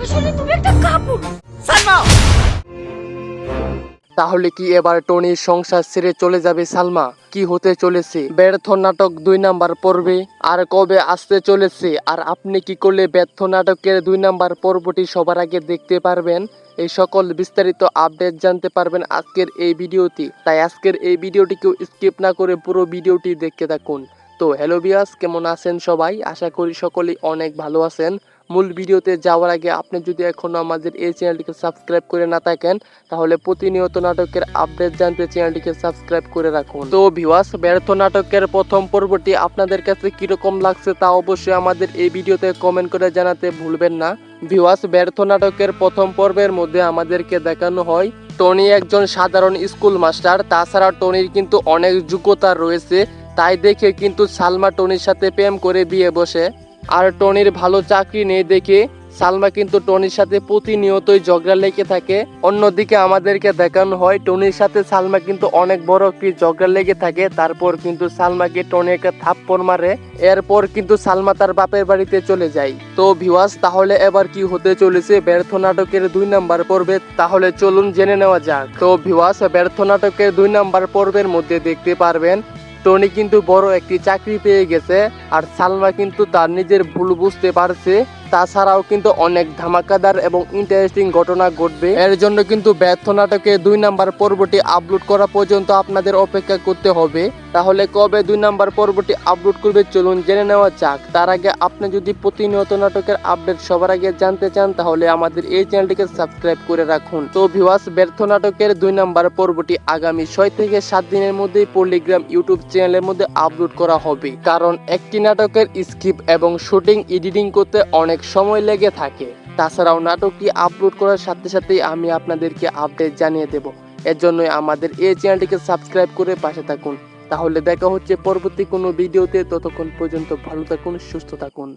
আসলে তুমি একটা কাপুর। সালমা! তাহলে কি এবার টনির সংসার ছেড়ে চলে যাবে সালমা? কি হতে চলেছে ব্যর্থ নাটক 2 নাম্বার পর্বে, আর কবে আসতে চলেছে, আর আপনি কি করলে ব্যর্থ নাটকের 2 নাম্বার পর্বটি সবার আগে দেখতে পারবেন? এই সকল বিস্তারিত আপডেট জানতে পারবেন আজকের এই ভিডিওটি। তাই আজকের এই ভিডিওটি কেউ স্কিপ না করে পুরো ভিডিওটি দেখতে থাকুন। তো হ্যালো ভিউয়ার্স, কেমন আছেন সবাই? আশা করি সকলেই অনেক ভালো আছেন। মূল ভিডিওতে যাওয়ার আগে আপনি যদি এখনও আমাদের এই চ্যানেলটিকে সাবস্ক্রাইব করে না থাকেন, তাহলে প্রতিনিয়ত নাটকের আপডেট জানতে চ্যানেলটিকে সাবস্ক্রাইব করে রাখুন। তো ভিউয়ার্স, ব্যর্থ নাটকের প্রথম পর্বটি আপনাদের কাছে কিরকম লাগছে তা অবশ্যই আমাদের এই ভিডিওতে কমেন্ট করে জানাতে ভুলবেন না। ভিউয়ার্স, ব্যর্থ নাটকের প্রথম পর্বের মধ্যে আমাদেরকে দেখানো হয় টনি একজন সাধারণ স্কুল মাস্টার। তাছাড়া টনির কিন্তু অনেক যোগ্যতা রয়েছে, তাই দেখে কিন্তু সালমা টনির সাথে প্রেম করে বিয়ে বসে। আর টনির ভালো চাকরি নেই দেখে সালমা কিন্তু টনির সাথে প্রতিনিয়তই ঝগড়া লেগে থাকে। অন্যদিকে আমাদেরকে দেখানো হয় টনির সাথে সালমা কিন্তু অনেক বড় একটি ঝগড়া লেগে থাকে। তারপর কিন্তু সালমাকে টনি একটা থাপ্পড় মারে। এরপর কিন্তু সালমা তার বাপের বাড়িতে চলে যায়। তো ভিউয়ার্স, তাহলে এবার কি হতে চলেছে ব্যর্থ নাটকের 2 নাম্বার পর্বে, তাহলে চলুন জেনে নেওয়া যাক। তো ভিউয়ার্স, ব্যর্থ নাটকের 2 নাম্বার পর্বের মধ্যে দেখতে পারবেন টনি কিন্তু বড় একটি চাকরি পেয়ে গেছে, আর সালমা কিন্তু তার নিজের ভুল বুঝতে পারছে। তাছাড়াও কিন্তু অনেক ধামাকাদার এবং ইন্টারেস্টিং ঘটনা ঘটবে। এর জন্য কিন্তু ব্যর্থ নাটকে 2 নাম্বার পর্বটি আপলোড করা পর্যন্ত আপনাদের অপেক্ষা করতে হবে। তাহলে কবে 2 নাম্বার পর্বটি আপলোড করবে চলুন জেনে নেওয়া যাক। তার আগে আপনি যদি প্রতিনিয়ত নাটকের আপডেট সবার আগে জানতে চান, তাহলে আমাদের এই চ্যানেলটিকে সাবস্ক্রাইব করে রাখুন। তো ভিউয়ার্স, ব্যর্থ নাটকের 2 নাম্বার পর্বটি আগামী 6 থেকে 7 দিনের মধ্যেই পল্লিগ্রাম ইউটিউব চ্যানেলের মধ্যে আপলোড করা হবে। কারণ একটি নাটকের স্ক্রিপ্ট এবং শুটিং এডিটিং করতে অনেক সময় লেগে থাকে। তাছাড়াও নাটকটি আপলোড করার সাথে সাথেই আমি আপনাদেরকে আপডেট জানিয়ে দেব। এর জন্যই আমাদের এই চ্যানেলটিকে সাবস্ক্রাইব করে পাশে থাকুন। তাহলে দেখা হচ্ছে পরবর্তী কোনো ভিডিওতে। ততক্ষণ পর্যন্ত ভালো থাকুন, সুস্থ থাকুন।